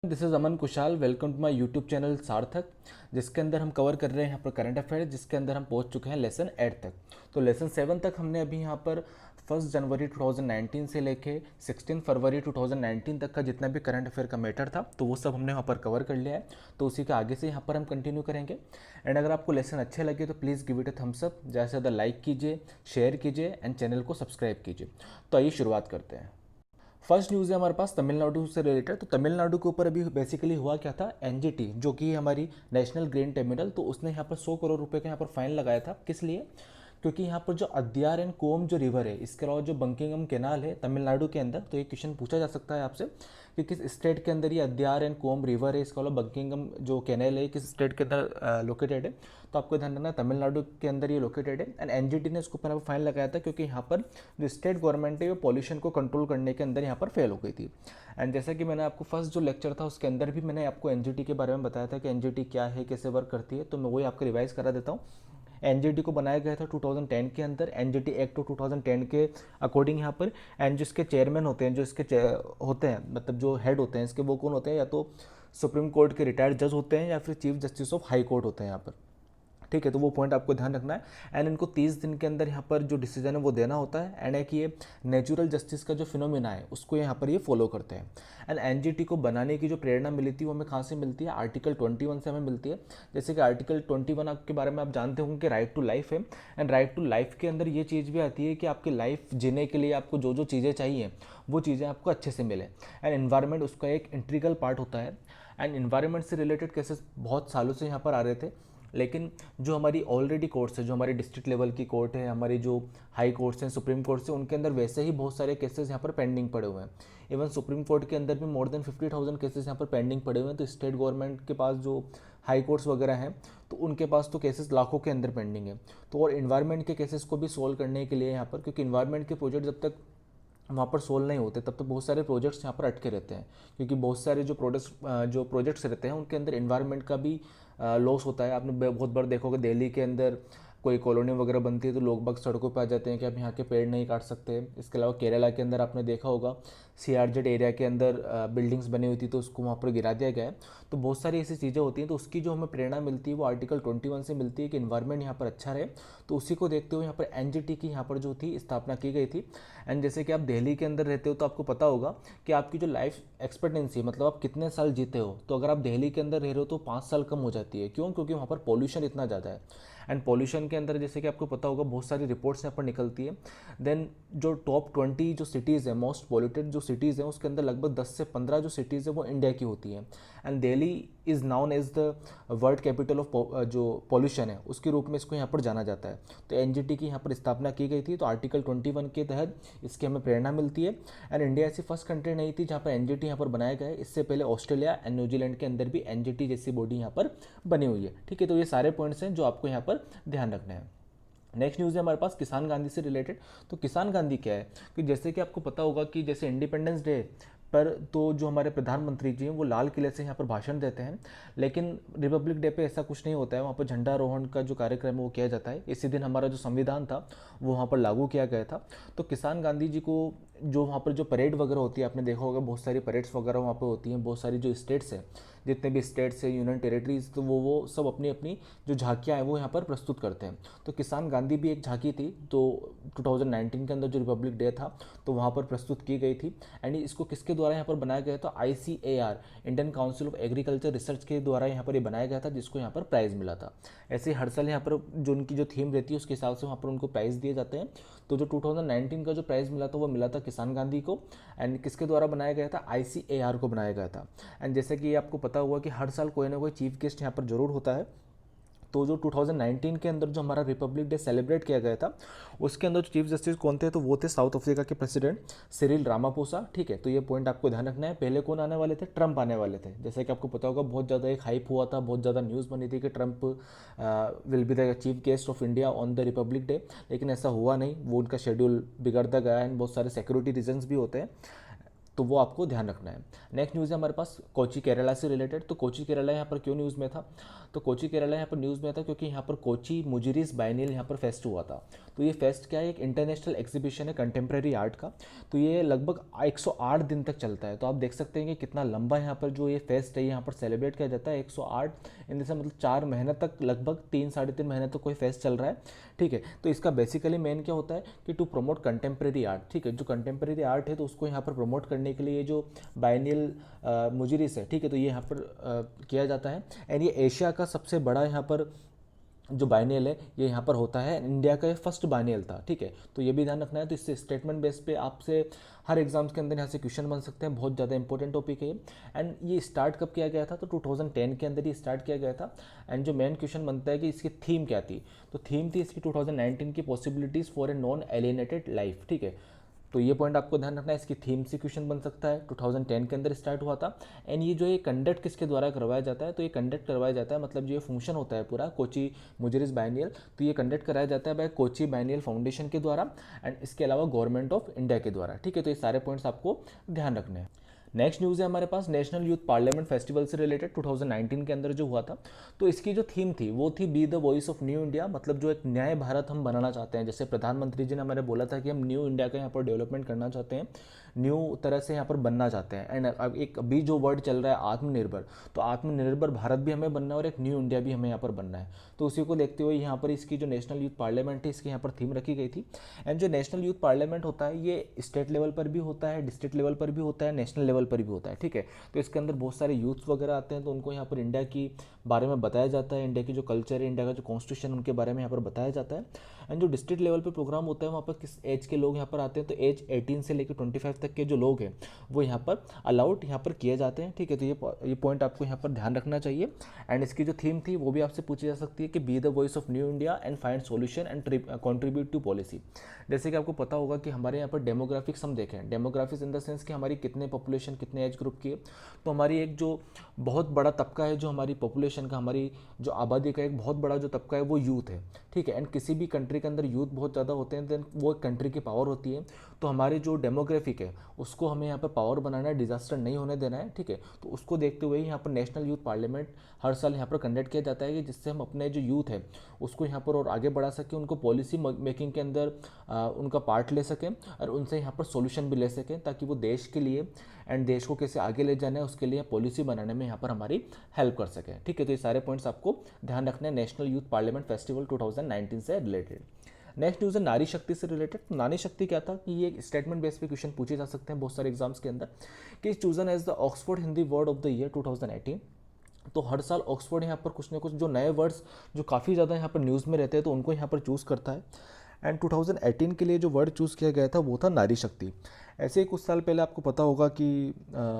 This is Aman Kushal. Welcome to my YouTube channel Sarthak, जिसके अंदर हम कवर कर रहे हैं यहाँ पर करंट अफेयर, जिसके अंदर हम पहुँच चुके हैं लेसन 8 तक। तो लेसन 7 तक हमने अभी यहाँ पर 1 जनवरी 2019 से लेके 16 फरवरी 2019 तक का जितना भी करंट अफेयर का मैटर था तो वो सब हमने वहाँ पर कवर कर लिया है। तो उसी के आगे से यहाँ पर हम कंटिन्यू करेंगे। एंड अगर आपको लेसन अच्छे लगे तो please give it a thumbs up, ज़्यादा से ज़्यादा लाइक कीजिए, शेयर कीजिए एंड चैनल को सब्सक्राइब कीजिए। तो आइए शुरुआत करते हैं। फर्स्ट न्यूज़ है हमारे पास तमिलनाडु से रिलेटेड। तो तमिलनाडु के ऊपर अभी बेसिकली हुआ क्या था, एनजीटी जो कि हमारी नेशनल ग्रीन टर्मिनल, तो उसने यहाँ पर 100 करोड़ रुपए का यहाँ पर फाइन लगाया था। किस लिए? क्योंकि यहाँ पर जो अद्यार एंड कोम जो रिवर है, इसके अलावा जो बंकिंगम कैनाल है तमिलनाडु के अंदर, तो ये क्वेश्चन पूछा जा सकता है आपसे कि किस स्टेट के अंदर ये अद्यार एंड कोम रिवर है, इसके अलावा बंकिंगम जो कैनाल है किस स्टेट के अंदर लोकेटेड है। तो आपको ध्यान रखना तमिलनाडु के अंदर ये लोकेटेड है। एंड एनजीटी ने इसको ऊपर फाइन लगाया था क्योंकि यहाँ पर जो स्टेट गवर्नमेंट है वो पॉल्यूशन को कंट्रोल करने के अंदर यहाँ पर फेल हो गई थी। एंड जैसा कि मैंने आपको फर्स्ट जो लेक्चर था उसके अंदर भी मैंने आपको एनजीटी के बारे में बताया था कि एनजीटी क्या है, कैसे वर्क करती है, तो मैं वही आपको रिवाइज करा देता हूँ। एनजीटी को बनाया गया था 2010 के अंदर, एनजीटी एक्ट 2010 के अकॉर्डिंग यहाँ पर। एंड जिसके चेयरमैन होते हैं, जो इसके होते हैं, मतलब जो हेड होते हैं इसके, वो कौन होते हैं? या तो सुप्रीम कोर्ट के रिटायर्ड जज होते हैं या फिर chief justice of high court होते हैं यहाँ पर। ठीक है, तो वो पॉइंट आपको ध्यान रखना है। एंड इनको 30 दिन के अंदर यहाँ पर जो डिसीजन है वो देना होता है। एंड है कि ये नेचुरल जस्टिस का जो फिनोमिना है उसको यहाँ पर ये फॉलो करते हैं। एंड एनजीटी को बनाने की जो प्रेरणा मिली थी वो हमें कहाँ से मिलती है? आर्टिकल 21 से हमें मिलती है। जैसे कि आर्टिकल 21 के बारे में आप जानते होंगे कि राइट टू लाइफ है। एंड राइट टू लाइफ के अंदर ये चीज़ भी आती है कि आपकी लाइफ जीने के लिए आपको जो जो चीज़ें चाहिए वो चीज़ें आपको अच्छे से मिले। एंड इन्वायरमेंट उसका एक इंट्रीगल पार्ट होता है। एंड इन्वायरमेंट से रिलेटेड केसेस बहुत सालों से यहाँ पर आ रहे थे, लेकिन जो हमारी ऑलरेडी कोर्ट्स है, जो हमारी डिस्ट्रिक्ट लेवल की कोर्ट है, हमारी जो हाई कोर्ट्स हैं, सुप्रीम कोर्ट्स हैं, उनके अंदर वैसे ही बहुत सारे केसेस यहाँ पर पेंडिंग पड़े हुए हैं। इवन सुप्रीम कोर्ट के अंदर भी मोर देन 50,000 केसेस यहाँ पर पेंडिंग पड़े हुए हैं। तो स्टेट गवर्नमेंट के पास जो हाई कोर्ट्स वगैरह हैं तो उनके पास तो केसेस लाखों के अंदर पेंडिंग है। तो और इन्वायरमेंट के केसेस को भी सोल्व करने के लिए यहाँ पर, क्योंकि इन्वायरमेंट के प्रोजेक्ट जब तक वहाँ पर सोल्व नहीं होते तब तक बहुत सारे प्रोजेक्ट्स यहाँ पर अटके रहते हैं, क्योंकि बहुत सारे जो प्रोजेक्ट्स रहते हैं उनके अंदर इन्वायरमेंट का भी लॉस होता है। आपने बहुत बार देखोगे दिल्ली के अंदर कोई कॉलोनी वगैरह बनती है तो लोग बाग सड़कों पर आ जाते हैं कि आप यहाँ के पेड़ नहीं काट सकते। इसके अलावा केरला के अंदर आपने देखा होगा सीआरजेड एरिया के अंदर बिल्डिंग्स बनी हुई थी तो उसको वहाँ पर गिरा दिया गया है। तो बहुत सारी ऐसी चीज़ें होती हैं, तो उसकी जो हमें प्रेरणा मिलती है वो आर्टिकल 21 से मिलती है कि इन्वायरमेंट यहाँ पर अच्छा रहे। तो उसी को देखते हुए यहाँ पर एनजीटी की यहाँ पर जो थी स्थापना की गई थी। एंड जैसे कि आप दिल्ली के अंदर रहते हो तो आपको पता होगा कि आपकी जो लाइफ एक्सपेक्टेंसी, मतलब आप कितने साल जीते हो, तो अगर आप दिल्ली के अंदर रह रहे हो तो 5 साल कम हो जाती है। क्यों? क्योंकि वहाँ पर पॉल्यूशन इतना ज़्यादा है। एंड पॉल्यूशन के अंदर जैसे कि आपको पता होगा बहुत सारी रिपोर्ट्स यहाँ पर निकलती है। देन जो टॉप 20 जो सिटीज़ है, मोस्ट पॉल्यूटेड जो सिटीज़ हैं, उसके अंदर लगभग 10 से 15 जो सिटीज़ है वो इंडिया की होती है। And Delhi is known as the world capital of जो पॉल्यूशन है उसके रूप में इसको यहाँ पर जाना जाता है। तो एनजीटी की यहाँ पर स्थापना की गई थी। तो आर्टिकल 21 के तहत इसकी हमें प्रेरणा मिलती है। एंड इंडिया ऐसी फर्स्ट कंट्री नहीं थी जहाँ पर एनजीटी यहाँ पर बनाया गया है। इससे पहले ऑस्ट्रेलिया एंड न्यूजीलैंड के अंदर भी एनजीटी जैसी बॉडी यहाँ पर बनी हुई है। ठीक है, तो ये सारे पॉइंट्स हैं जो आपको यहाँ पर ध्यान रखना है। नेक्स्ट न्यूज़ है हमारे पास किसान गांधी से रिलेटेड। तो किसान गांधी क्या है कि जैसे कि आपको पता होगा कि जैसे इंडिपेंडेंस डे पर तो जो हमारे प्रधानमंत्री जी हैं वो लाल किले से यहाँ पर भाषण देते हैं, लेकिन रिपब्लिक डे पे ऐसा कुछ नहीं होता है। वहाँ पर झंडारोहण का जो कार्यक्रम है वो किया जाता है। इसी दिन हमारा जो संविधान था वो वहाँ पर लागू किया गया था। तो किसान गांधी जी को जो वहाँ पर जो परेड वगैरह होती है, आपने देखा होगा बहुत सारी परेड्स वगैरह वहाँ पर होती हैं। बहुत सारी जो स्टेट्स हैं, जितने भी स्टेट्स हैं, यूनियन टेरिटरीज, तो वो सब अपनी अपनी जो झांकियाँ हैं वो यहाँ पर प्रस्तुत करते हैं। तो किसान गांधी भी एक झांकी थी, तो 2019 के अंदर जो रिपब्लिक डे था तो वहाँ पर प्रस्तुत की गई थी। एंड इसको किसके द्वारा यहाँ पर बनाया गया था? ICAR, Indian council of agriculture research के द्वारा यहाँ पर ये बनाया गया था, जिसको यहाँ पर प्राइज़ मिला था। ऐसे हर साल यहाँ पर जो उनकी जो थीम रहती है उसके हिसाब से वहाँ पर उनको प्राइज़ दिए जाते हैं। तो जो 2019 का जो प्राइज़ मिला था वो मिला था किसान गांधी को। एंड किसके द्वारा बनाया गया था? ICAR को बनाया गया था। एंड जैसे कि आपको पता हुआ कि हर साल कोई ना कोई चीफ गेस्ट यहाँ पर जरूर होता है। तो जो 2019 के अंदर जो हमारा रिपब्लिक डे सेलिब्रेट किया गया था उसके अंदर जो चीफ जस्टिस कौन थे? तो वो थे साउथ अफ्रीका के प्रेसिडेंट सिरिल रामापोसा। ठीक है, तो ये पॉइंट आपको ध्यान रखना है। पहले कौन आने वाले थे? ट्रंप आने वाले थे। जैसे कि आपको पता होगा बहुत ज़्यादा एक हाइप हुआ था, बहुत ज़्यादा न्यूज़ बनी थी कि Trump will be the chief guest of India on the Republic day, लेकिन ऐसा हुआ नहीं। वो उनका शेड्यूल बिगड़ता गया एंड बहुत सारे सिक्योरिटी रीजन्स भी होते हैं। तो वो आपको ध्यान रखना है। नेक्स्ट न्यूज़ है हमारे पास कोची केरला से रिलेटेड। तो कोची केरला यहाँ पर क्यों न्यूज़ में था? तो कोची केरला यहाँ पर न्यूज़ में था क्योंकि यहाँ पर कोची मुजिरिस बाइनियल यहाँ पर फेस्ट हुआ था। तो ये फेस्ट क्या है? एक इंटरनेशनल एग्जीबिशन है कंटेम्प्रेरी आर्ट का। तो ये लगभग 108 दिन तक चलता है। तो आप देख सकते हैं कि कितना लंबा यहाँ पर जो ये फेस्ट है यहाँ पर सेलिब्रेट किया जाता है। 108 इन जैसे मतलब 4 महीने तक, लगभग 3 साढ़े 3 महीने तक कोई फेस्ट चल रहा है, ठीक है। तो इसका बेसिकली मेन क्या होता है कि टू प्रमोट कंटेम्प्रेरी आर्ट, ठीक है। जो कंटेम्प्रेरी आर्ट है तो उसको यहाँ पर प्रमोट करने के लिए ये जो बाइनियल मुजरिस है, ठीक है, तो ये यहाँ पर किया जाता है। एंड ये एशिया का सबसे बड़ा यहाँ पर जो बाइनियल है ये यहाँ पर होता है। इंडिया का ये फर्स्ट बाइनियल था, ठीक है। तो ये भी ध्यान रखना है। तो इससे स्टेटमेंट बेस पे आपसे हर एग्जाम्स के अंदर यहाँ से क्वेश्चन बन सकते हैं। बहुत ज़्यादा इंपॉर्टेंट टॉपिक है ये। एंड ये स्टार्ट कब किया गया था? तो 2010 के अंदर ये स्टार्ट किया गया था। एंड जो मेन क्वेश्चन बनता है कि इसकी थीम क्या थी? तो थीम थी इसकी 2019 की possibilities for a non alienated life, ठीक है। तो ये पॉइंट आपको ध्यान रखना है। इसकी थीम से क्वेश्चन बन सकता है। 2010 के अंदर स्टार्ट हुआ था। एंड ये जो ये कंडक्ट किसके द्वारा करवाया जाता है? तो ये कंडक्ट करवाया जाता है, मतलब जो ये फंक्शन होता है पूरा कोची मुजरिस बाइनियल, तो ये कंडक्ट कराया जाता है बाय कोची बाइनियल फाउंडेशन के द्वारा एंड इसके अलावा गवर्नमेंट ऑफ इंडिया के द्वारा, ठीक है। तो ये सारे पॉइंट्स आपको ध्यान रखने हैं। नेक्स्ट न्यूज़ है हमारे पास नेशनल यूथ पार्लियामेंट फेस्टिवल से रिलेटेड 2019 के अंदर जो हुआ था। तो इसकी जो थीम थी वो थी B the voice of new India, मतलब जो एक न्याय भारत हम बनाना चाहते हैं। जैसे प्रधानमंत्री जी ने हमारे बोला था कि हम न्यू इंडिया का यहाँ पर डेवलपमेंट करना चाहते हैं, न्यू तरह से यहाँ पर बनना चाहते हैं। एंड अब एक अभी जो वर्ड चल रहा है आत्मनिर्भर, तो आत्मनिर्भर भारत भी हमें बनना है और एक न्यू इंडिया भी हमें यहाँ पर बनना है। तो उसी को देखते हुए यहाँ पर इसकी जो नेशनल यूथ पार्लियामेंट है इसकी यहाँ पर थीम रखी गई थी। एंड जो नेशनल यूथ पार्लियामेंट होता है ये स्टेट लेवल पर भी होता है, डिस्ट्रिक्ट लेवल पर भी होता है, नेशनल लेवल पर भी होता है, ठीक है। तो इसके अंदर बहुत सारे यूथ्स वगैरह आते हैं, तो उनको यहाँ पर इंडिया की बारे में बताया जाता है, इंडिया की जो कल्चर है, इंडिया का जो कॉन्स्टिट्यूशन, उनके बारे में यहाँ पर बताया जाता है। एंड जो डिस्ट्रिक्ट लेवल पे प्रोग्राम होता है वहाँ पर किस एज के लोग यहाँ पर आते हैं? तो एज 18 से लेकर 25 तक के जो लोग हैं वो यहाँ पर अलाउड यहाँ पर किए जाते हैं, ठीक है। तो ये पॉइंट आपको यहाँ पर ध्यान रखना चाहिए। एंड इसकी जो थीम थी वो भी आपसे पूछी जा सकती है कि be the voice of new India and find solution and contribute to policy. जैसे कि आपको पता होगा कि हमारे यहाँ पर डेमोग्राफिक्स हम देखें, डेमोग्राफिक्स इन द सेंस कि हमारी कितने पॉपुलेशन, कितने एज ग्रुप की है। तो हमारी एक जो बहुत बड़ा तबका है जो हमारी पॉपुलेशन का, हमारी जो आबादी का एक बहुत बड़ा जो तबका है वो यूथ है, ठीक है। एंड किसी भी कंट्री के अंदर यूथ बहुत ज़्यादा होते हैं देन वो कंट्री की पावर होती है। तो हमारी जो डेमोग्राफिक है उसको हमें यहाँ पर पावर बनाना है, डिजास्टर नहीं होने देना है, ठीक है। तो उसको देखते हुए यहाँ पर नेशनल यूथ पार्लियामेंट हर साल यहाँ पर कंडक्ट किया जाता है कि जिससे हम अपने जो यूथ है उसको यहाँ पर और आगे बढ़ा सकें, उनको पॉलिसी मेकिंग के अंदर उनका पार्ट ले सकें और उनसे यहाँ पर सोल्यूशन भी ले सकें, ताकि वो देश के लिए एंड देश को कैसे आगे ले जाना है उसके लिए पॉलिसी बनाने में यहाँ पर हमारी हेल्प कर सकें, ठीक है। तो ये सारे पॉइंट्स आपको ध्यान रखने हैं नेशनल यूथ पार्लियामेंट फेस्टिवल 2019 से रिलेटेड। नेक्स्ट न्यूज़ है नारी शक्ति से रिलेटेड। नारी शक्ति क्या था कि ये स्टेटमेंट बेस पे क्वेश्चन पूछे जा सकते हैं बहुत सारे एग्जाम्स के अंदर कि chosen as the Oxford Hindi word of the year 2018। तो हर साल ऑक्सफोर्ड यहाँ पर कुछ ना कुछ जो नए वर्ड्स जो काफ़ी ज़्यादा यहाँ पर न्यूज़ में रहते हैं तो उनको यहाँ पर चूज़ करता है। एंड 2018 के लिए जो वर्ड चूज़ किया गया था वो था नारी शक्ति। ऐसे ही कुछ साल पहले आपको पता होगा कि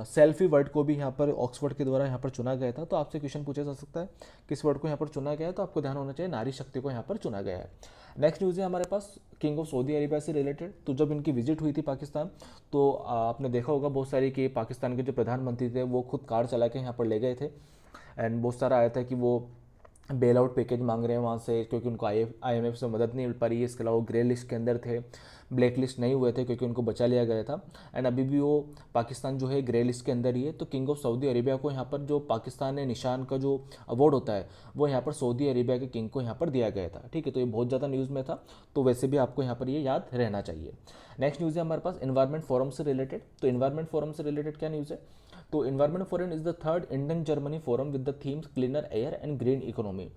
सेल्फी वर्ड को भी यहाँ पर ऑक्सफोर्ड के द्वारा यहाँ पर चुना गया था। तो आपसे क्वेश्चन पूछा जा सकता है किस वर्ड को यहाँ पर चुना गया है, तो आपको ध्यान होना चाहिए नारी शक्ति को यहाँ पर चुना गया है। नेक्स्ट न्यूज़ है हमारे पास किंग ऑफ सऊदी अरेबिया से रिलेटेड। तो जब इनकी विजिट हुई थी पाकिस्तान तो आपने देखा होगा बहुत सारी कि पाकिस्तान के जो प्रधानमंत्री थे वो खुद कार चला के यहाँ पर ले गए थे। एंड बहुत सारा आया था कि वो बेल आउट पैकेज मांग रहे हैं वहाँ से क्योंकि उनको IMF से मदद नहीं मिल पा रही है। इसके अलावा वो ग्रे लिस्ट के अंदर थे, ब्लैक लिस्ट नहीं हुए थे क्योंकि उनको बचा लिया गया था। एंड अभी भी वो पाकिस्तान जो है ग्रे लिस्ट के अंदर ही है। तो किंग ऑफ सऊदी अरेबिया को यहाँ पर जो पाकिस्तान ने निशान का जो अवार्ड होता है वो यहाँ पर सऊदी अरेबिया के किंग को यहाँ पर दिया गया था, ठीक है। तो ये बहुत ज़्यादा न्यूज़ में था, तो वैसे भी आपको यहाँ पर ये याद रहना चाहिए। नेक्स्ट न्यूज़ है हमारे पास एनवायरमेंट फोरम से रिलेटेड। तो एनवायरमेंट फोरम से रिलेटेड क्या न्यूज़ है? तो environment forum is the third Indian Germany forum with the themes cleaner air and green economy.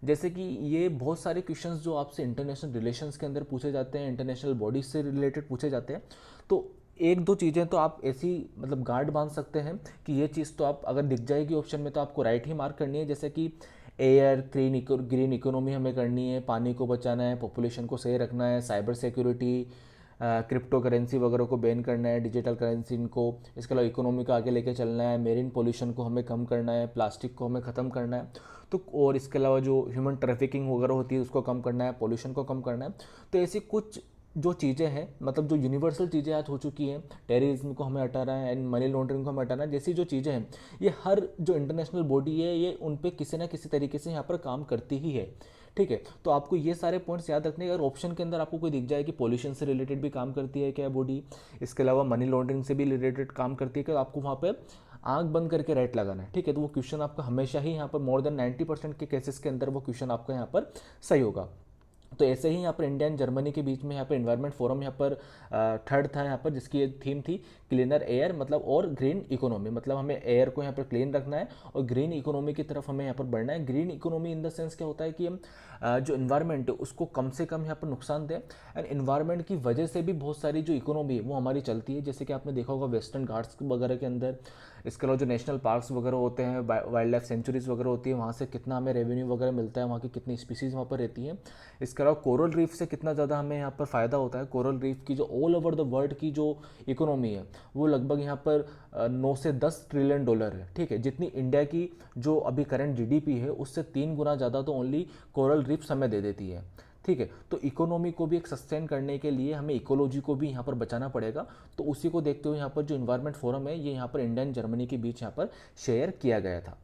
जैसे कि ये बहुत सारे क्वेश्चंस जो आपसे इंटरनेशनल रिलेशंस के अंदर पूछे जाते हैं, इंटरनेशनल बॉडीज से रिलेटेड पूछे जाते हैं। तो एक दो चीज़ें तो आप ऐसी मतलब गार्ड बांध सकते हैं कि ये चीज़ तो आप अगर दिख जाएगी ऑप्शन में तो आपको राइट ही मार्क करनी है। जैसे कि एयर ग्रीन इकोनॉमी हमें करनी है, पानी को बचाना है, पॉपुलेशन को सही रखना है, साइबर सिक्योरिटी, क्रिप्टो करेंसी वगैरह को बैन करना है, डिजिटल करेंसी इनको, इसके अलावा इकोनॉमी को आगे लेके चलना है, मेरीन पोल्यूशन को हमें कम करना है, प्लास्टिक को हमें ख़त्म करना है, तो और इसके अलावा जो ह्यूमन ट्रैफिकिंग वगैरह होती है उसको कम करना है, पोल्यूशन को कम करना है। तो ऐसी कुछ जो चीज़ें हैं मतलब जो यूनिवर्सल चीज़ें आज हो चुकी हैं, टेररिज्म को हमें हटाना है एंड मनी लॉन्ड्रिंग को हमें हटाना है, जैसी जो चीज़ें हैं ये हर जो इंटरनेशनल बॉडी है ये उन पे किसी ना किसी तरीके से यहाँ पर काम करती ही है, ठीक है। तो आपको ये सारे पॉइंट्स याद रखने, अगर ऑप्शन के अंदर आपको कोई दिख जाए कि पॉल्यूशन से रिलेटेड भी काम करती है क्या बॉडी, इसके अलावा मनी लॉन्ड्रिंग से भी रिलेटेड काम करती है क्या, आपको वहाँ पे आंख बंद करके राइट लगाना है, ठीक है। तो वो क्वेश्चन आपका हमेशा ही यहाँ पर मोर देन 90% के केसेस के अंदर वो क्वेश्चन आपका यहाँ पर सही होगा। तो ऐसे ही यहाँ पर इंडिया एंड जर्मनी के बीच में यहाँ पर एनवायरनमेंट फोरम यहाँ पर थर्ड था यहाँ पर, जिसकी थीम थी क्लीनर एयर मतलब और ग्रीन इकोनॉमी, मतलब हमें एयर को यहाँ पर क्लीन रखना है और ग्रीन इकोनॉमी की तरफ हमें यहाँ पर बढ़ना है। Green economy in the sense क्या होता है कि हम जो इन्वायरमेंट है उसको कम से कम यहाँ पर नुकसान दें, एंड इन्वायरमेंट की वजह से भी बहुत सारी जो इकोनॉमी है वो हमारी चलती है। जैसे कि आपने देखा होगा वेस्टर्न घाट्स वगैरह के अंदर, इसके अलावा जो नेशनल पार्क्स वगैरह होते हैं, वाइल्ड लाइफ सेंचुरीज वगैरह होती है, वहाँ से कितना हमें रेवेन्यू वगैरह मिलता है, वहाँ की कितनी स्पीसीज वहाँ पर रहती हैं। इसके अलावा कोरल रीफ से कितना ज़्यादा हमें यहाँ पर फ़ायदा होता है। कोरल रीफ की जो ऑल ओवर द वर्ल्ड की जो इकोनॉमी है वो लगभग यहाँ पर 9 से 10 ट्रिलियन डॉलर है, ठीक है। जितनी इंडिया की जो अभी करंट जीडीपी है उससे 3 गुना ज़्यादा तो ओनली कोरल रीफ हमें दे देती है, ठीक है। तो इकोनॉमी को भी एक सस्टेन करने के लिए हमें इकोलॉजी को भी यहाँ पर बचाना पड़ेगा। तो उसी को देखते हुए यहाँ पर जो इन्वायरमेंट फोरम है ये यहाँ पर इंडिया एंड जर्मनी के बीच यहाँ पर शेयर किया गया था।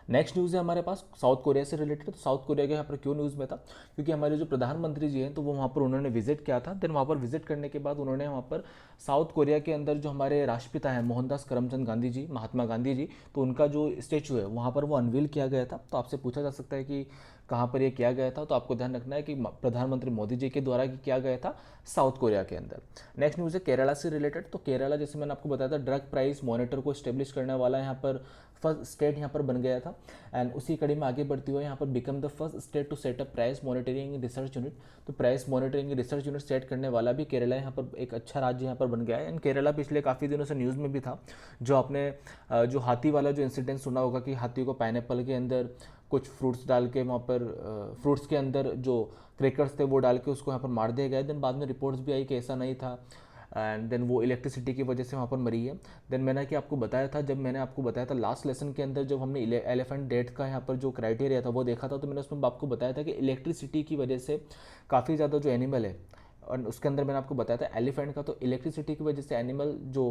नेक्स्ट न्यूज़ है हमारे पास साउथ कोरिया से रिलेटेड। तो साउथ कोरिया के यहाँ पर क्यों न्यूज़ में था, क्योंकि हमारे जो प्रधानमंत्री जी हैं तो वो वहाँ पर उन्होंने विजिट किया था। देन वहाँ पर विजिट करने के बाद उन्होंने वहाँ पर साउथ कोरिया के अंदर जो हमारे राष्ट्रपिता हैं मोहनदास करमचंद गांधी जी, महात्मा गांधी जी, तो उनका जो स्टेचू है वहाँ पर वो अनवील किया गया था। तो आपसे पूछा जा सकता है कि कहाँ पर ये किया गया था, तो आपको ध्यान रखना है कि प्रधानमंत्री मोदी जी के द्वारा किया गया था साउथ कोरिया के अंदर। नेक्स्ट न्यूज़ है केरला से रिलेटेड। तो केरला जैसे मैंने आपको बताया था ड्रग प्राइस मॉनिटर को स्टेब्लिश करने वाला यहाँ पर फर्स्ट स्टेट यहाँ पर बन गया था, एंड उसी कड़ी में आगे बढ़ती हुए यहाँ पर become the first state to set up price monitoring research unit. तो price monitoring research unit set करने वाला भी केरला यहाँ पर एक अच्छा राज्य यहाँ पर बन गया है। एंड केरला पिछले काफ़ी दिनों से न्यूज़ में भी था, जो आपने जो हाथी वाला जो इंसिडेंट सुना होगा कि हाथी को पाइनएप्पल के अंदर कुछ फ्रूट्स डाल के वहाँ पर फ्रूट्स के अंदर जो क्रैकर्स थे वो डाल के उसको यहाँ पर मार दिया गया। देन बाद में रिपोर्ट्स भी आई कि ऐसा नहीं था, एंड देन वो इलेक्ट्रिसिटी की वजह से वहाँ पर मरी है। देन मैंने कि आपको बताया था, जब मैंने आपको बताया था लास्ट लेसन के अंदर जब हमने एलिफेंट डेथ का यहाँ पर जो क्राइटेरिया था वो देखा था, तो मैंने उसमें आपको बताया था कि इलेक्ट्रिसिटी की वजह से काफ़ी ज़्यादा जो एनिमल है, और उसके अंदर मैंने आपको बताया था एलिफेंट का, तो इलेक्ट्रिसिटी की वजह से एनिमल जो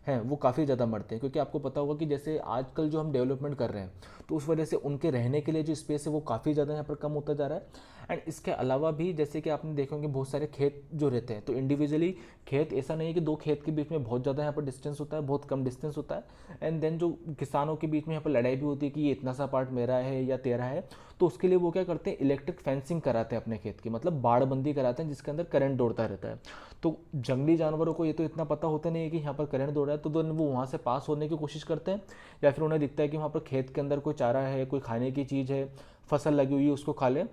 हैं वो काफ़ी ज़्यादा मरते हैं। क्योंकि आपको पता होगा कि जैसे आजकल जो हम डेवलपमेंट कर रहे हैं तो उस वजह से उनके रहने के लिए जो स्पेस है वो काफ़ी ज़्यादा यहाँ पर कम होता जा रहा है। एंड इसके अलावा भी जैसे कि आपने देखे होंगे बहुत सारे खेत जो रहते हैं, तो इंडिविजुअली खेत ऐसा नहीं है कि दो खेत के बीच में बहुत ज़्यादा यहाँ पर डिस्टेंस होता है, बहुत कम डिस्टेंस होता है। एंड देन जो किसानों के बीच में यहाँ पर लड़ाई भी होती है कि ये इतना सा पार्ट मेरा है या तेरा है, तो उसके लिए वो क्या करते हैं इलेक्ट्रिक फेंसिंग कराते हैं अपने खेत की, मतलब बाड़बंदी कराते हैं जिसके अंदर करंट दौड़ता रहता है। तो जंगली जानवरों को ये तो इतना पता होता नहीं है कि यहाँ पर करंट दौड़ रहा है, तो वो वहाँ से पास होने की कोशिश करते हैं, या फिर उन्हें दिखता है कि वहाँ पर खेत के अंदर कोई चारा है, कोई खाने की चीज़ है, फसल लगी हुई है, उसको खा लें,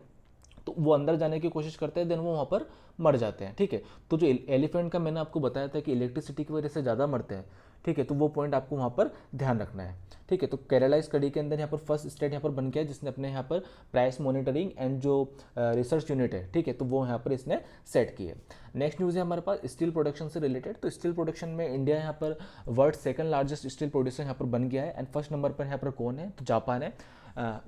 तो वो अंदर जाने की कोशिश करते हैं, देन वो वहाँ पर मर जाते हैं, ठीक है। तो जो एलिफेंट का मैंने आपको बताया था कि इलेक्ट्रिसिटी की वजह से ज़्यादा मरते हैं, ठीक है, तो वो पॉइंट आपको वहाँ पर ध्यान रखना है, ठीक है। तो केरला इस कड़ी के अंदर यहाँ पर फर्स्ट स्टेट यहाँ पर बन गया जिसने अपने यहाँ पर प्राइस मॉनिटरिंग एंड जो रिसर्च यूनिट है, ठीक है, तो वो यहाँ पर इसने सेट की है। नेक्स्ट न्यूज़ है हमारे पास स्टील प्रोडक्शन से रिलेटेड। तो स्टील प्रोडक्शन में इंडिया यहाँ पर world second largest steel producer यहाँ पर बन गया है, एंड फर्स्ट नंबर पर यहाँ पर कौन है, तो जापान है,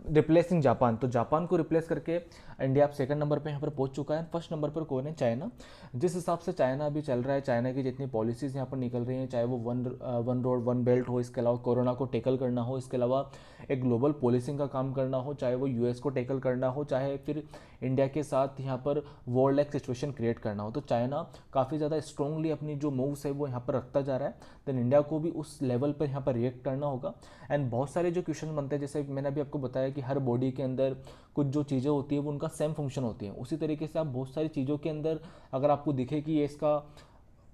रिप्लेसिंग जापान। तो जापान को रिप्लेस करके इंडिया आप सेकंड नंबर पे यहाँ पर पहुंच चुका है। फर्स्ट नंबर पर कौन है, चाइना। जिस हिसाब से चाइना अभी चल रहा है, चाइना की जितनी पॉलिसीज़ यहाँ पर निकल रही हैं, चाहे वो वन रोड वन बेल्ट हो, इसके अलावा कोरोना को टेकल करना हो, इसके अलावा एक ग्लोबल पॉलिसिंग का काम करना हो, चाहे वो यूएस को टेकल करना हो, चाहे फिर इंडिया के साथ यहाँ पर वॉर लाइक सिचुएशन क्रिएट करना हो, तो चाइना काफ़ी ज़्यादा स्ट्रांगली अपनी जो मूव्स है वो यहाँ पर रखता जा रहा है। देन इंडिया को भी उस लेवल पर यहाँ पर रिएक्ट करना होगा। एंड बहुत सारे जो क्वेश्चन बनते हैं, जैसे मैंने अभी आपको बताया कि हर बॉडी के अंदर कुछ जो चीज़ें होती है वो उनका सेम फंक्शन होती है, उसी तरीके से आप बहुत सारी चीज़ों के अंदर अगर आपको दिखे कि ये इसका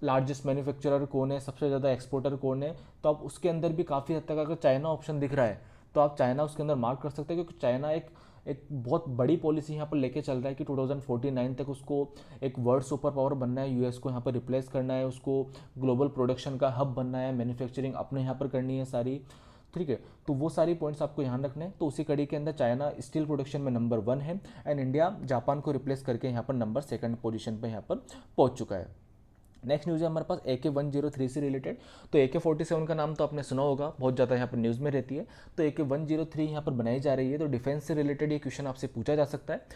लार्जेस्ट मैन्युफैक्चरर कौन है, सबसे ज़्यादा एक्सपोर्टर कौन है, तो आप उसके अंदर भी काफ़ी हद तक अगर चाइना ऑप्शन दिख रहा है तो आप चाइना उसके अंदर मार्क कर सकते हैं, क्योंकि चाइना एक बहुत बड़ी पॉलिसी यहाँ पर लेके चल रहा है कि 2049 तक उसको एक वर्ल्ड सुपर पावर बनना है, यूएस को यहाँ पर रिप्लेस करना है, उसको ग्लोबल प्रोडक्शन का हब बनना है, मैन्युफैक्चरिंग अपने यहाँ पर करनी है सारी, ठीक है। तो वो सारी पॉइंट्स आपको ध्यान रखने हैं। तो उसी कड़ी के अंदर चाइना स्टील प्रोडक्शन में नंबर 1 है, एंड इंडिया जापान को रिप्लेस करके यहाँ पर नंबर 2 पोजीशन पर यहाँ पर पहुँच चुका है। नेक्स्ट न्यूज़ है हमारे पास AK-103 से रिलेटेड। तो AK-47 का नाम तो आपने सुना होगा, बहुत ज़्यादा यहाँ पर न्यूज़ में रहती है। तो AK-103 यहाँ पर बनाई जा रही है, तो डिफेंस से रिलेटेड ये क्वेश्चन आपसे पूछा जा सकता है।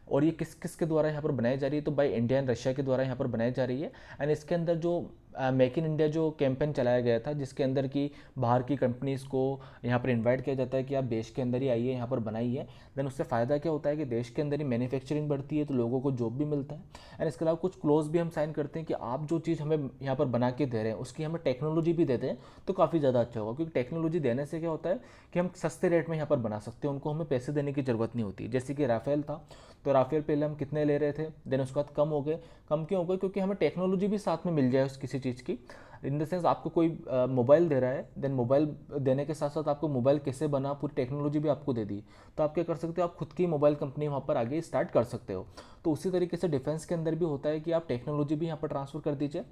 और ये किस किस के द्वारा यहाँ पर बनाई जा रही है, तो बाय इंडिया एंड रशिया के द्वारा यहाँ पर बनाई जा रही है। एंड इसके अंदर जो मेक इन इंडिया जो कैंपेन चलाया गया था, जिसके अंदर की बाहर की कंपनीज़ को यहाँ पर इनवाइट किया जाता है कि आप देश के अंदर ही आइए, यहाँ पर बनाइए। देन उससे फ़ायदा क्या होता है कि देश के अंदर ही मैन्युफैक्चरिंग बढ़ती है, तो लोगों को जॉब भी मिलता है। एंड इसके अलावा कुछ क्लोज भी हम साइन करते हैं कि आप जो चीज़ हमें यहाँ पर बना के दे रहे हैं उसकी हमें टेक्नोलॉजी भी देते हैं, तो काफ़ी ज़्यादा अच्छा होगा। क्योंकि टेक्नोलॉजी देने से क्या होता है कि हम सस्ते रेट में यहाँ पर बना सकते हैं, उनको हमें पैसे देने की ज़रूरत नहीं होती। जैसे कि राफेल था, तो राफेल पहले हम कितने ले रहे थे, देन उसके बाद कम हो गए। कम क्यों हो गए? क्योंकि हमें टेक्नोलॉजी भी साथ में मिल जाए उस किसी चीज़ की। इन द सेंस आपको कोई मोबाइल दे रहा है, देन मोबाइल देने के साथ साथ आपको मोबाइल कैसे बना पूरी टेक्नोलॉजी भी आपको दे दी, तो आप क्या कर सकते हो, आप खुद की मोबाइल कंपनी वहाँ पर आगे स्टार्ट कर सकते हो। तो उसी तरीके से डिफेंस के अंदर भी होता है कि आप टेक्नोलॉजी भी यहाँ पर ट्रांसफर कर दीजिए।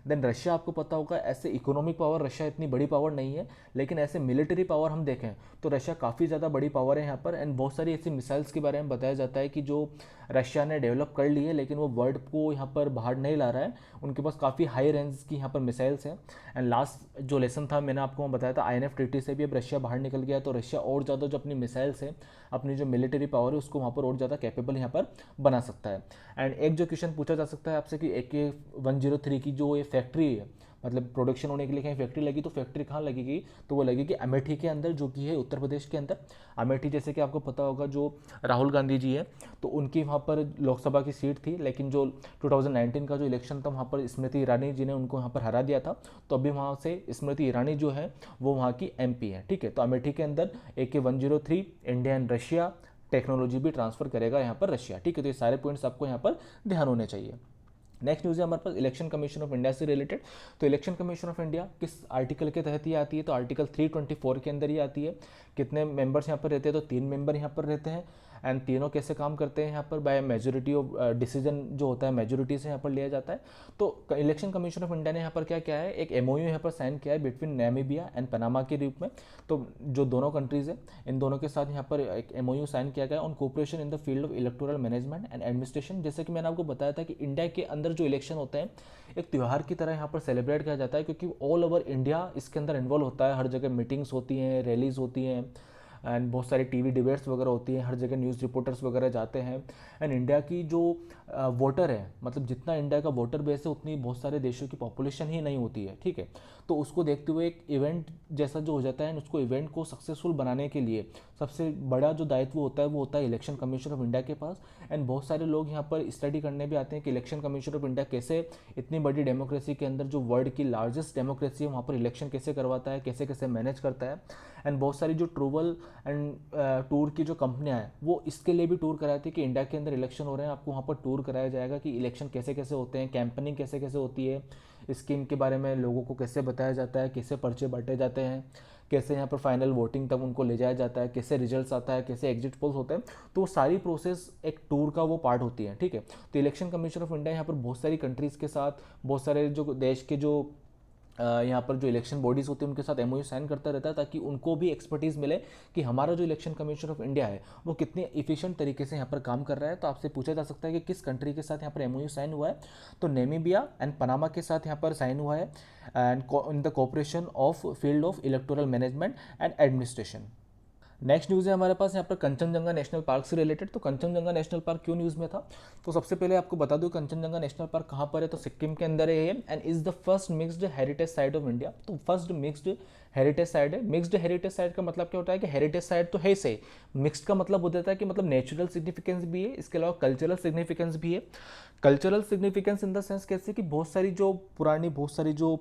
देन रशिया, आपको पता होगा ऐसे इकोनॉमिक पावर रशिया इतनी बड़ी पावर नहीं है, लेकिन ऐसे मिलिट्री पावर हम देखें तो रशिया काफ़ी ज़्यादा बड़ी पावर है यहाँ पर। एंड बहुत सारी ऐसी मिसाइल्स के बारे में बताया जाता है कि जो रशिया ने डेवलप कर ली है, लेकिन वो वर्ल्ड को यहाँ पर बाहर नहीं ला रहा है। उनके पास काफ़ी हाई रेंज की यहाँ पर मिसाइल्स हैं। एंड लास्ट जो लेसन था मैंने आपको बताया था, INF ट्रीटी से भी अब रशिया बाहर निकल गया, तो रशिया और ज़्यादा जो अपनी मिसाइल्स है, अपनी जो मिलिट्री पावर है, उसको वहाँ पर और ज़्यादा कैपेबल यहाँ पर बना सकता है। एंड एक जो क्वेश्चन पूछा जा सकता है आपसे कि AK-103 की जो ये फैक्ट्री है, मतलब प्रोडक्शन होने के लिए कहीं फैक्ट्री लगी, तो फैक्ट्री कहाँ लगेगी, तो वो लगेगी अमेठी के अंदर, जो कि है उत्तर प्रदेश के अंदर। अमेठी जैसे कि आपको पता होगा जो राहुल गांधी जी है, तो उनकी वहाँ पर लोकसभा की सीट थी, लेकिन जो 2019 का जो इलेक्शन था वहाँ पर स्मृति ईरानी जी ने उनको वहाँ पर हरा दिया था। तो अभी वहाँ से स्मृति ईरानी जो है वो वहाँ की MP है, ठीक है। तो अमेठी के अंदर AK-103 India and Russia technology भी ट्रांसफर करेगा यहाँ पर रशिया, ठीक है। तो ये सारे पॉइंट्स आपको यहाँ पर ध्यान होने चाहिए। नेक्स्ट न्यूज़ है हमारे पास इलेक्शन कमीशन ऑफ इंडिया से रिलेटेड। तो इलेक्शन कमीशन ऑफ इंडिया किस आर्टिकल के तहत ये आती है, तो आर्टिकल 324 के अंदर ये आती है। कितने मेंबर्स यहाँ पर रहते हैं, तो 3 मेंबर यहाँ पर रहते हैं। एंड तीनों कैसे काम करते हैं यहाँ पर, बाय मेजोरिटी ऑफ डिसीजन जो होता है मेजोरिटी से यहाँ पर लिया जाता है। तो इलेक्शन कमीशन ऑफ इंडिया ने यहाँ पर क्या किया है, एक MOU यहाँ पर साइन किया है बिटवीन नामीबिया एंड पनामा के रूप में। तो जो दोनों कंट्रीज़ है, इन दोनों के साथ यहाँ पर एक MOU साइन किया गया on cooperation in the field of electoral management and administration. जैसे कि मैंने आपको बताया था कि इंडिया के अंदर जो इलेक्शन होते हैं एक त्यौहार की तरह यहाँ पर सेलिब्रेट किया जाता है, क्योंकि ऑल ओवर इंडिया इसके अंदर इन्वॉल्व होता है। हर जगह मीटिंग्स होती हैं, रैलीज होती हैं, एंड बहुत सारी TV डिबेट्स वगैरह होती हैं, हर जगह न्यूज़ रिपोर्टर्स वगैरह जाते हैं। एंड इंडिया की जो वोटर है, मतलब जितना इंडिया का वोटर बेस है उतनी बहुत सारे देशों की पॉपुलेशन ही नहीं होती है, ठीक है। तो उसको देखते हुए एक इवेंट जैसा जो हो जाता है, उसको इवेंट को सक्सेसफुल बनाने के लिए सबसे बड़ा जो दायित्व होता है वो होता है इलेक्शन कमीशन ऑफ इंडिया के पास। एंड बहुत सारे लोग यहाँ पर स्टडी करने भी आते हैं कि इलेक्शन कमीशन ऑफ इंडिया कैसे इतनी बड़ी डेमोक्रेसी के अंदर, जो वर्ल्ड की लार्जेस्ट डेमोक्रेसी है, वहाँ पर इलेक्शन कैसे करवाता है, कैसे कैसे मैनेज करता है। एंड बहुत सारी जो ट्रूवल एंड टूर की जो कंपनियां हैं वो इसके लिए भी टूर कराती है कि इंडिया के अंदर इलेक्शन हो रहे हैं, आपको वहाँ पर टूर कराया जाएगा कि इलेक्शन कैसे कैसे होते हैं, कैंपेनिंग कैसे कैसे होती है, स्कीम के बारे में लोगों को कैसे बताया जाता है, कैसे पर्चे बांटे जाते हैं, कैसे यहाँ पर फाइनल वोटिंग तक उनको ले जाया जाता है, कैसे रिजल्ट्स आता है, कैसे एग्जिट पोल्स होते हैं। तो वो सारी प्रोसेस एक टूर का वो पार्ट होती है, ठीक है। तो इलेक्शन कमीशन ऑफ इंडिया यहाँ पर बहुत सारी कंट्रीज़ के साथ, बहुत सारे जो देश के जो यहाँ पर जो इलेक्शन बॉडीज़ होती है उनके साथ MOU साइन करता रहता है, ताकि उनको भी एक्सपर्टीज़ मिले कि हमारा जो इलेक्शन कमीशन ऑफ इंडिया है वो कितनी इफिशिएंट तरीके से यहाँ पर काम कर रहा है। तो आपसे पूछा जा सकता है कि किस कंट्री के साथ यहाँ पर MOU साइन हुआ है, तो नामीबिया एंड पनामा के साथ यहाँ पर साइन हुआ है, and in the cooperation of field of electoral management and administration. Next news है हमारे पास यहाँ पर कंचनजंगा नेशनल पार्क से रिलेटेड। तो कंचनजंगा नेशनल पार्क क्यों न्यूज़ में था, तो सबसे पहले आपको बता दूं कंचनजंगा नेशनल पार्क कहाँ पर है, तो सिक्किम के अंदर है ये, and is the first mixed heritage site of India. तो फर्स्ट मिक्स्ड हेरिटेज साइट है। मिक्स्ड हेरिटेज साइट का मतलब क्या होता है कि हेरिटेज साइट तो है सही, मिक्स्ड का मतलब हो जाता है कि मतलब नेचुरल सिग्निफिकेंस भी है, इसके अलावा कल्चरल सिग्निफिकेंस भी है। Cultural significance in the sense कैसे कि बहुत सारी जो पुरानी, बहुत सारी जो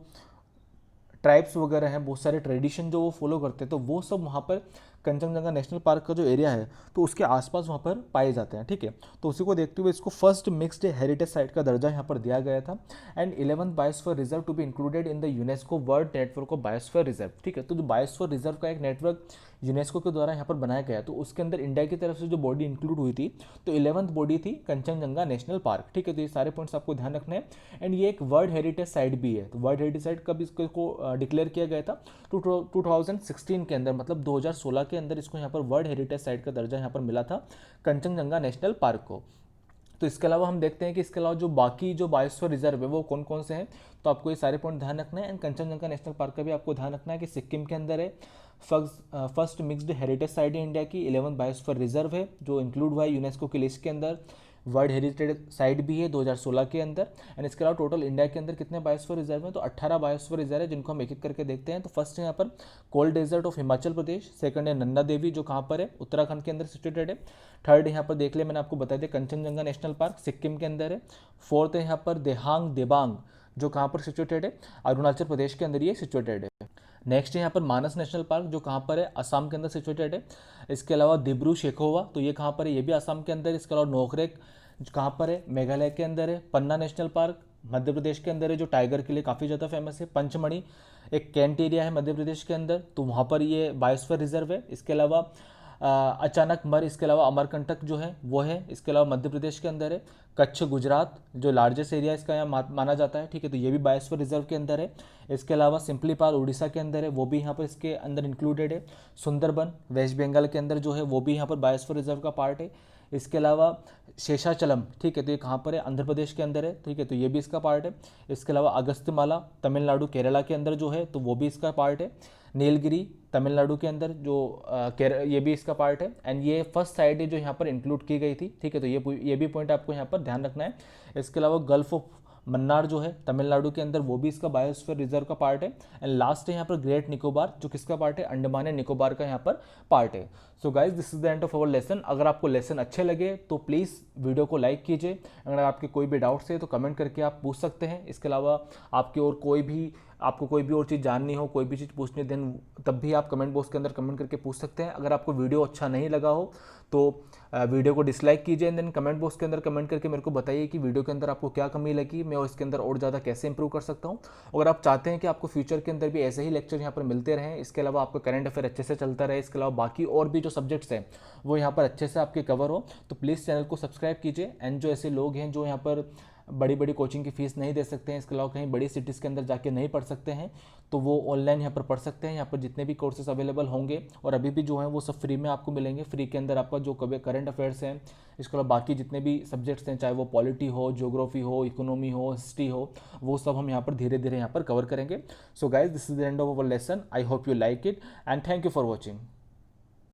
ट्राइब्स वगैरह हैं, बहुत सारे ट्रेडिशन जो वो फॉलो करते हैं, तो वो सब वहाँ पर कंचनजंगा नेशनल पार्क का जो एरिया है तो उसके आसपास वहाँ पर पाए जाते हैं, ठीक है। तो उसी को देखते हुए इसको फर्स्ट मिक्स्ड हेरिटेज साइट का दर्जा यहाँ पर दिया गया था। And 11th biosphere reserve to be included in the UNESCO world network of biosphere reserve, ठीक है। तो जो बायोस्फीयर रिजर्व का एक नेटवर्क यूनेस्को के द्वारा यहाँ पर बनाया गया, तो उसके अंदर इंडिया की तरफ से जो बॉडी इंक्लूड हुई थी, तो 11th बॉडी थी कंचनजंगा नेशनल पार्क, ठीक है। तो ये सारे पॉइंट्स आपको ध्यान रखने हैं। एंड ये एक वर्ल्ड हेरिटेज साइट भी है। तो वर्ल्ड हेरिटेज साइट कब इसको डिक्लेयर किया गया था, 2016 के अंदर, मतलब 2016 के अंदर इसको यहाँ पर वर्ल्ड हेरिटेज साइट का दर्जा यहाँ पर मिला था कंचनजंगा नेशनल पार्क को। तो इसके अलावा हम देखते हैं कि इसके अलावा जो बाकी जो बायोस्फीयर रिजर्व है वो कौन कौन से हैं, तो आपको ये सारे पॉइंट ध्यान रखना है। एंड कंचनजंगा नेशनल पार्क का भी आपको ध्यान रखना है कि सिक्किम के अंदर है, फर्स्ट मिक्स्ड हेरिटेज साइट है इंडिया की, 11th बायोस्फीयर रिजर्व है जो इंक्लूड हुआ है यूनेस्को की लिस्ट के अंदर, वर्ल्ड हेरिटेज साइट भी है 2016 के अंदर। एंड इसके अलावा टोटल इंडिया के अंदर कितने बायोस्फीयर रिजर्व हैं, तो 18 बायोस्फीयर रिजर्व है, जिनको हम एक एक करके देखते हैं। तो फर्स्ट है यहाँ पर cold desert of Himachal Pradesh, second है नंदा देवी जो कहाँ पर है, उत्तराखंड के अंदर सिचुएटेड है। थर्ड यहाँ पर देख लिया मैंने आपको बता दिया कंचनजंगा नेशनल पार्क सिक्किम के अंदर है। फोर्थ है यहाँ पर देहांग देबांग जो कहाँ पर सिचुएटेड है, अरुणाचल प्रदेश के अंदर ये सिचुएटेड है। नेक्स्ट है यहाँ पर मानस नेशनल पार्क जो कहाँ पर है, असम के अंदर सिचुएटेड है। इसके अलावा दिब्रू शेखोवा तो ये कहाँ पर है, ये भी असम के अंदर है। इसके अलावा नोकरेक कहाँ पर है, मेघालय के अंदर है। पन्ना नेशनल पार्क मध्य प्रदेश के अंदर है, जो टाइगर के लिए काफ़ी ज़्यादा फेमस है। पंचमढ़ी एक कैंट एरिया है मध्य प्रदेश के अंदर, तो वहाँ पर ये बायोस्फीयर रिजर्व है। इसके अलावा अचानक मर, इसके अलावा अमरकंटक जो है वो है, इसके अलावा मध्य प्रदेश के अंदर है। कच्छ गुजरात जो लार्जेस्ट एरिया इसका यहाँ माना जाता है, ठीक है, तो ये भी बायोस्फीयर रिजर्व के अंदर है। इसके अलावा सिंपली पाल उड़ीसा के अंदर है, वो भी यहाँ पर इसके अंदर इंक्लूडेड है। सुंदरबन वेस्ट बंगाल के अंदर जो है वो भी यहाँ पर बायोस्फीयर रिजर्व का पार्ट है। इसके अलावा शेषाचलम, ठीक है, तो ये कहाँ पर है, आंध्र प्रदेश के अंदर है, ठीक है, तो ये भी इसका पार्ट है। इसके अलावा अगस्त्यमाला तमिलनाडु केरला के अंदर जो है, तो वो भी इसका पार्ट है। नीलगिरी तमिलनाडु के अंदर जो ये भी इसका पार्ट है। एंड ये फर्स्ट साइट है जो यहाँ पर इंक्लूड की गई थी, ठीक है, तो ये भी पॉइंट आपको यहाँ पर ध्यान रखना है। इसके अलावा गल्फ ऑफ मन्नार जो है तमिलनाडु के अंदर, वो भी इसका बायोस्फीयर रिजर्व का पार्ट है। एंड लास्ट है यहाँ पर ग्रेट निकोबार जो किसका पार्ट है, अंडमान एंड निकोबार का यहाँ पर पार्ट है। So guys this is the end of our lesson. अगर आपको लेसन अच्छे लगे तो प्लीज़ वीडियो को लाइक कीजिए। अगर आपके कोई भी डाउट्स है तो कमेंट करके आप पूछ सकते हैं। इसके अलावा आपको कोई भी और चीज़ जाननी हो, कोई भी चीज़ पूछनी देन तब भी आप कमेंट बॉक्स के अंदर कमेंट करके पूछ सकते हैं। अगर आपको वीडियो अच्छा नहीं लगा हो तो वीडियो को डिसलाइक कीजिए एंड देन कमेंट बॉक्स के अंदर कमेंट करके मेरे को बताइए कि वीडियो के अंदर आपको क्या कमी लगी, मैं इसके अंदर और ज़्यादा कैसे इंप्रूव कर सकता हूँ। अगर आप चाहते हैं कि आपको फ्यूचर के अंदर भी ऐसे ही लेक्चर यहाँ पर मिलते रहें, इसके अलावा आपका करंट अफेयर अच्छे से चलता रहे, इसके अलावा बाकी और भी जो सब्जेक्ट्स हैं वो यहाँ पर अच्छे से आपके कवर हो, तो प्लीज़ चैनल को सब्सक्राइब कीजिए। एंड जो ऐसे लोग हैं जो यहाँ पर बड़ी बड़ी कोचिंग की फ़ीस नहीं दे सकते हैं, इसके अलावा कहीं बड़ी सिटीज़ के अंदर जाके नहीं पढ़ सकते हैं, तो वो ऑनलाइन यहाँ पर पढ़ सकते हैं। यहाँ पर जितने भी कोर्सेज अवेलेबल होंगे और अभी भी जो हैं वो सब फ्री में आपको मिलेंगे। फ्री के अंदर आपका जो कभी करंट अफेयर्स हैं, इसके अलावा बाकी जितने भी सब्जेक्ट्स हैं, चाहे वो पॉलिटी हो, ज्योग्राफी हो, इकोनॉमी हो, हिस्ट्री हो, वो सब हम यहाँ पर धीरे धीरे यहाँ पर कवर करेंगे। So guys this is the end of our lesson. I hope you like it and thank you for watching.